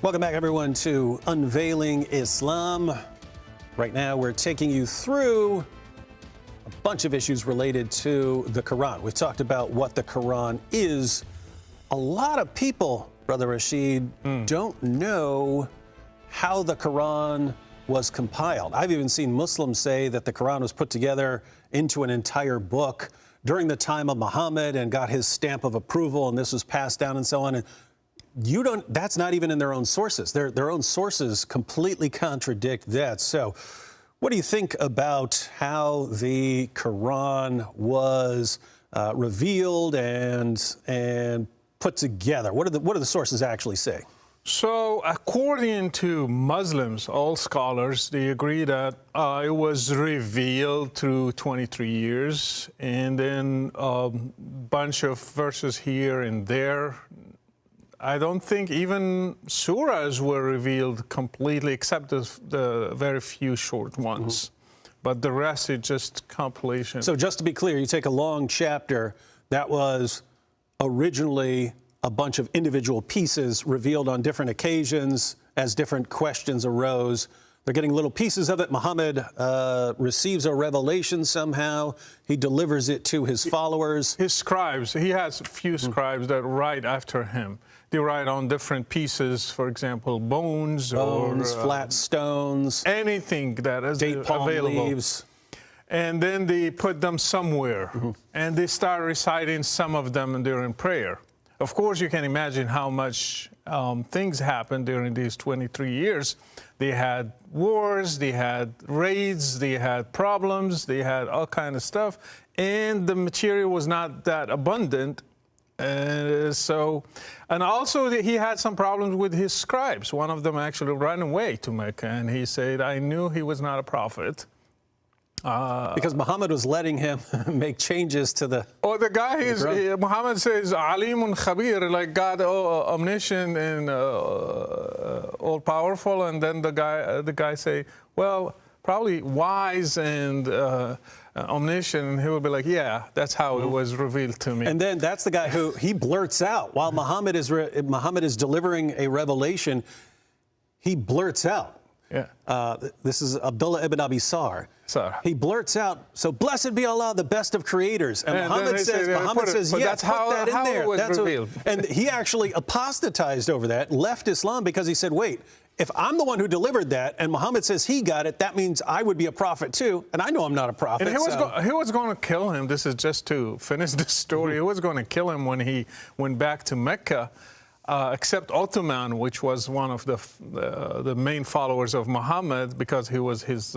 Welcome back, everyone, to Unveiling Islam. Right now, we're taking you through a bunch of issues related to the Quran. We've talked about what the Quran is. A lot of people, Brother Rashid, don't know how the Quran was compiled. I've even seen Muslims say that the Quran was put together into an entire book during the time of Muhammad and got his stamp of approval, and this was passed down and so on. And that's not even in their own sources. Their own sources completely contradict that. So what do you think about how the Quran was revealed and put together? What do the sources actually say? So according to Muslims, all scholars, they agree that it was revealed through 23 years and then a bunch of verses here and there. I don't think even surahs were revealed completely, except the very few short ones. But the rest is just compilation. So just to be clear, you take a long chapter that was originally a bunch of individual pieces revealed on different occasions as different questions arose. They're getting little pieces of it. Muhammad receives a revelation somehow. He delivers it to his followers. His scribes, he has a few scribes that write after him. They write on different pieces, for example, bones or flat stones, anything that is date palm available. Leaves. And then they put them somewhere, and they start reciting some of them during prayer. Of course, you can imagine how much things happened during these 23 years. They had wars, they had raids, they had problems, they had all kind of stuff, and the material was not that abundant. And also he had some problems with his scribes. One of them actually ran away to Mecca, and he said, I knew he was not a prophet. Because Muhammad was letting him make changes to the... Oh, the guy is, Muhammad says, Alimun Khabir, like God, omniscient and all-powerful. And then the guy say, well, probably wise and omniscient. And he will be like, yeah, that's how it was revealed to me. And then that's the guy who he blurts out. While Muhammad is delivering a revelation, he blurts out. Yeah. This is Abdullah ibn Abi Sar. He blurts out, so blessed be Allah, the best of creators. And Muhammad says, yeah, that's put that in there. That's revealed. And he actually apostatized over that, left Islam because he said, wait, if I'm the one who delivered that and Muhammad says he got it, that means I would be a prophet too. And I know I'm not a prophet. And he was going to kill him. This is just to finish the story. He was going to kill him when he went back to Mecca. Except Ottoman, which was one of the main followers of Muhammad, because he was his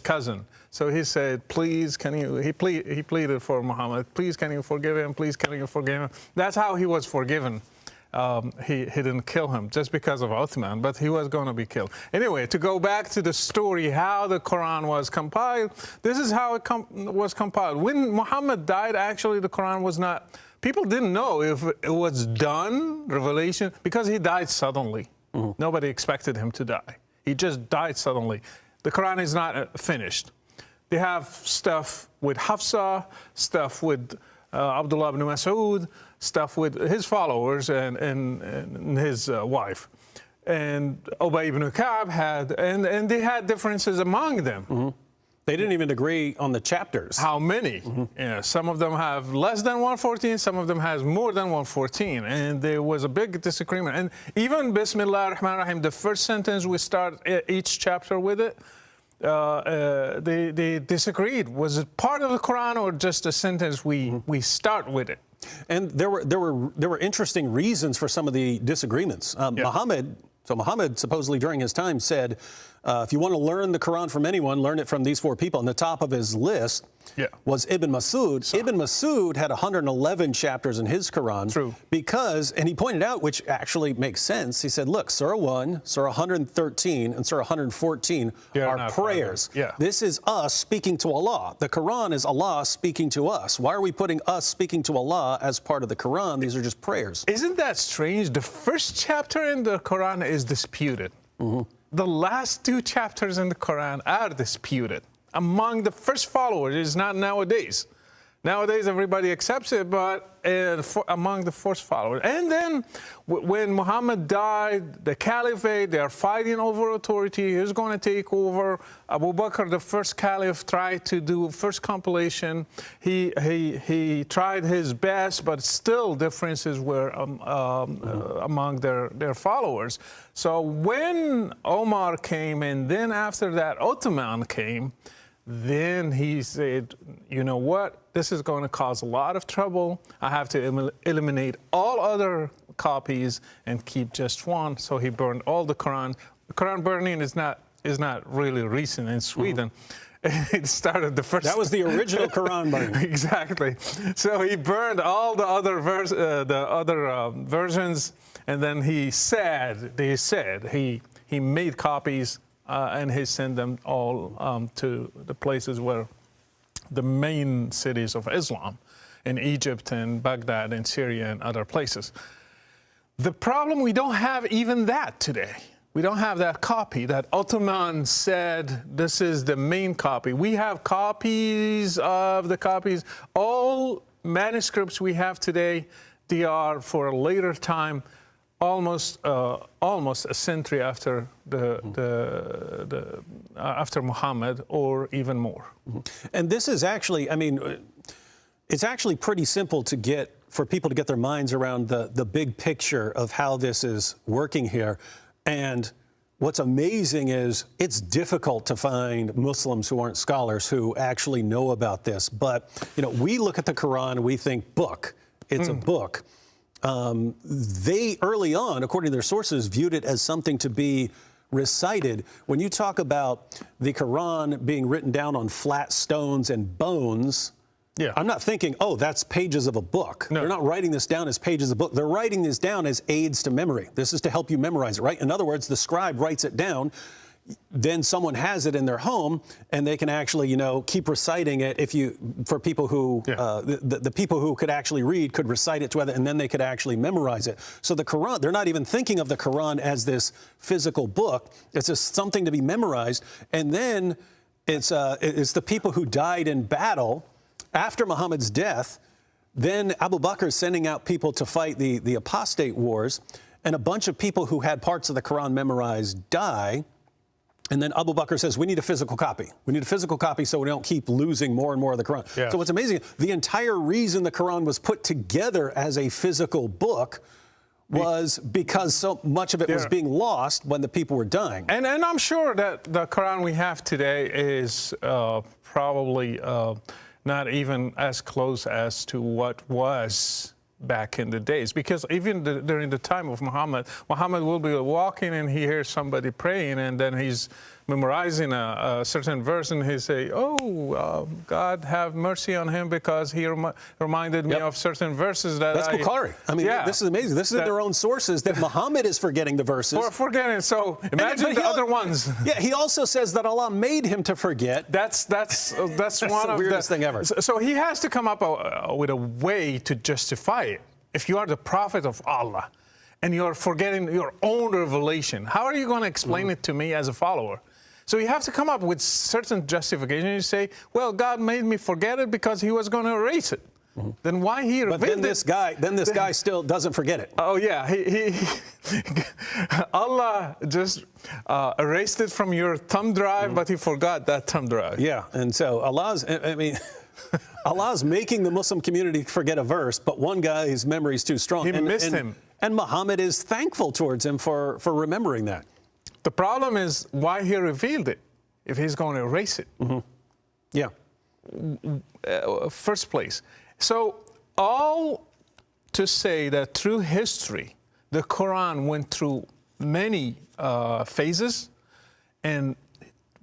cousin. So he said, "Please, can you?" He pleaded for Muhammad. Please, can you forgive him? Please, can you forgive him? That's how he was forgiven. He didn't kill him just because of Ottoman, but he was going to be killed. Anyway, to go back to the story, how the Quran was compiled. This is how it was compiled. When Muhammad died, actually, the Quran was not. People didn't know if it was done, revelation, because he died suddenly. Nobody expected him to die. He just died suddenly. The Quran is not finished. They have stuff with Hafsa, stuff with Abdullah ibn Mas'ud, stuff with his followers and his wife. And Ubay ibn Ka'b had, and they had differences among them. They didn't even agree on the chapters. How many? Yeah, some of them have less than 114, some of them has more than 114, and there was a big disagreement. And even Bismillah ar-Rahman ar-Rahim, the first sentence we start each chapter with it, they disagreed. Was it part of the Quran or just a sentence we start with it? And there were interesting reasons for some of the disagreements. Muhammad supposedly during his time said, if you want to learn the Quran from anyone, learn it from these four people. And the top of his list was Ibn Mas'ud. Ibn Mas'ud had 111 chapters in his Quran. True. Because, and he pointed out, which actually makes sense, he said, look, Surah 1, Surah 113, and Surah 114 are prayers. Yeah. This is us speaking to Allah. The Quran is Allah speaking to us. Why are we putting us speaking to Allah as part of the Quran? These are just prayers. Isn't that strange? The first chapter in the Quran is disputed. The last two chapters in the Quran are disputed among the first followers. It's not nowadays. Nowadays, everybody accepts it, but among the first followers. And then when Muhammad died, the caliphate, they are fighting over authority. Who's going to take over? Abu Bakr, the first caliph, tried to do first compilation. He tried his best, but still differences were among their followers. So when Omar came, and then after that Ottoman came, then he said, you know what, this is going to cause a lot of trouble. I have to eliminate all other copies and keep just one. So he burned all the Quran. The Quran burning is not really recent in Sweden. It started the first. That was the original Quran burning. Exactly. So he burned all the other versions, and then he made copies. And he sent them all to the places where the main cities of Islam, in Egypt and Baghdad and Syria and other places. The problem, we don't have even that today. We don't have that copy that Ottoman said this is the main copy. We have copies of the copies. All manuscripts we have today, they are for a later time, almost a century after after Muhammad, or even more. And this is actually, I mean, it's actually pretty simple for people to get their minds around the big picture of how this is working here. And what's amazing is it's difficult to find Muslims who aren't scholars who actually know about this. But, you know, we look at the Quran, we think book. It's a book. They early on, according to their sources, viewed it as something to be recited. When you talk about the Quran being written down on flat stones and bones, yeah, I'm not thinking, oh, that's pages of a book. No. They're not writing this down as pages of a book. They're writing this down as aids to memory. This is to help you memorize it, right? In other words, the scribe writes it down. Then someone has it in their home, and they can actually, you know, keep reciting it. For people who, the people who could actually read could recite it to others, and then they could actually memorize it. So the Quran, they're not even thinking of the Quran as this physical book. It's just something to be memorized. And then it's the people who died in battle after Muhammad's death. Then Abu Bakr is sending out people to fight the apostate wars, and a bunch of people who had parts of the Quran memorized die. And then Abu Bakr says, we need a physical copy. We need a physical copy so we don't keep losing more and more of the Quran. Yeah. So what's amazing, the entire reason the Quran was put together as a physical book was because so much of it was being lost when the people were dying. And I'm sure that the Quran we have today is probably not even as close as to what was back in the days, because even during the time of Muhammad will be walking and he hears somebody praying, and then he's memorizing a certain verse, and he say, God have mercy on him because he reminded me of certain verses that That's Bukhari. I mean, this is amazing. This is in their own sources that Muhammad is forgetting the verses. Forgetting. So imagine the other ones. Yeah, he also says that Allah made him to forget. That's one the of weirdest thing ever. So he has to come up with a way to justify it. If you are the prophet of Allah and you're forgetting your own revelation, how are you going to explain it to me as a follower? So you have to come up with certain justification. You say, well, God made me forget it because he was going to erase it. Then why he revealed it? But then this guy still doesn't forget it. Oh, yeah. Allah just erased it from your thumb drive, but he forgot that thumb drive. Yeah, and so Allah's making the Muslim community forget a verse, but one guy's memory is too strong. He missed him. And Muhammad is thankful towards him for remembering that. The problem is why he revealed it if he's going to erase it. Yeah. First place. So all to say that through history, the Quran went through many phases, and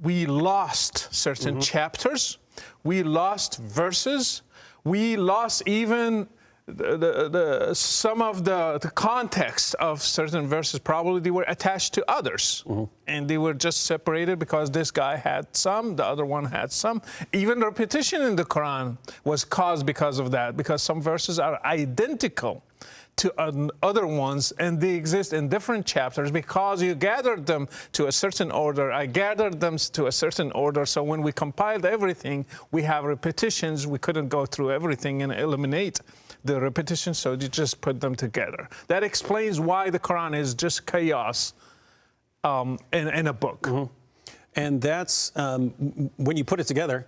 we lost certain chapters, we lost verses, we lost even some of the context of certain verses. Probably they were attached to others, and they were just separated because this guy had some, the other one had some. Even repetition in the Quran was caused because of that, because some verses are identical to other ones, and they exist in different chapters because you gathered them to a certain order. I gathered them to a certain order, so when we compiled everything, we have repetitions. We couldn't go through everything and eliminate the repetitions, so you just put them together. That explains why the Quran is just chaos in a book. Mm-hmm. And that's, when you put it together,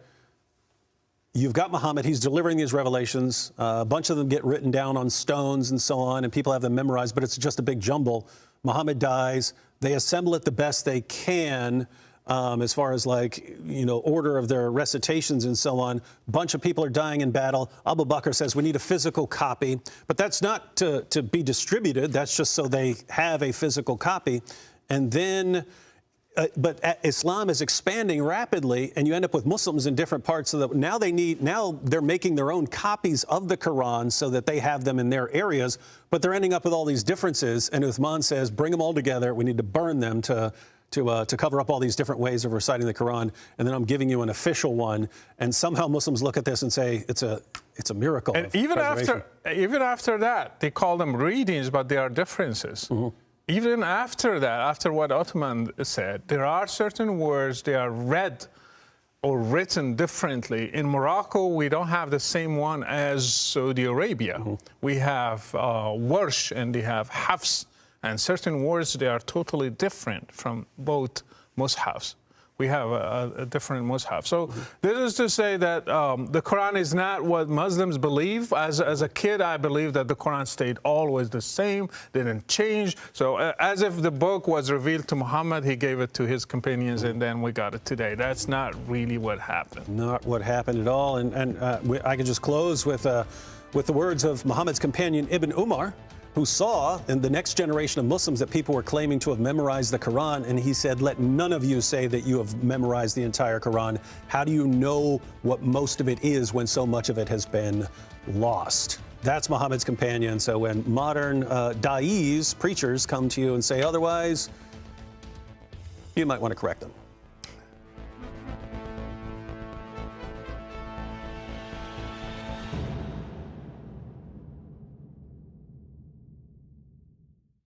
you've got Muhammad, he's delivering these revelations. A bunch of them get written down on stones and so on, and people have them memorized, but it's just a big jumble. Muhammad dies. They assemble it the best they can, as far as, like, you know, order of their recitations and so on. A bunch of people are dying in battle. Abu Bakr says we need a physical copy, but that's not to be distributed. That's just so they have a physical copy. And then but Islam is expanding rapidly, and you end up with Muslims in different parts of the. Now they're making their own copies of the Quran so that they have them in their areas, but they're ending up with all these differences. And Uthman says, bring them all together. We need to burn them to cover up all these different ways of reciting the Quran. And then I'm giving you an official one. And somehow Muslims look at this and say it's a miracle. And even after that, they call them readings, but they are differences. Mm-hmm. Even after that, after what Uthman said, there are certain words, they are read or written differently. In Morocco, we don't have the same one as Saudi Arabia. Mm-hmm. We have warsh and they have hafs, and certain words, they are totally different from both mushafs. We have a different mushaf. So this is to say that the Quran is not what Muslims believe. As a kid, I believed that the Quran stayed always the same, didn't change. So as if the book was revealed to Muhammad, he gave it to his companions, and then we got it today. That's not really what happened. Not what happened at all. And I can just close with the words of Muhammad's companion Ibn Umar, who saw in the next generation of Muslims that people were claiming to have memorized the Quran, and he said, let none of you say that you have memorized the entire Quran. How do you know what most of it is when so much of it has been lost? That's Muhammad's companion. So when modern da'is, preachers, come to you and say otherwise, you might want to correct them.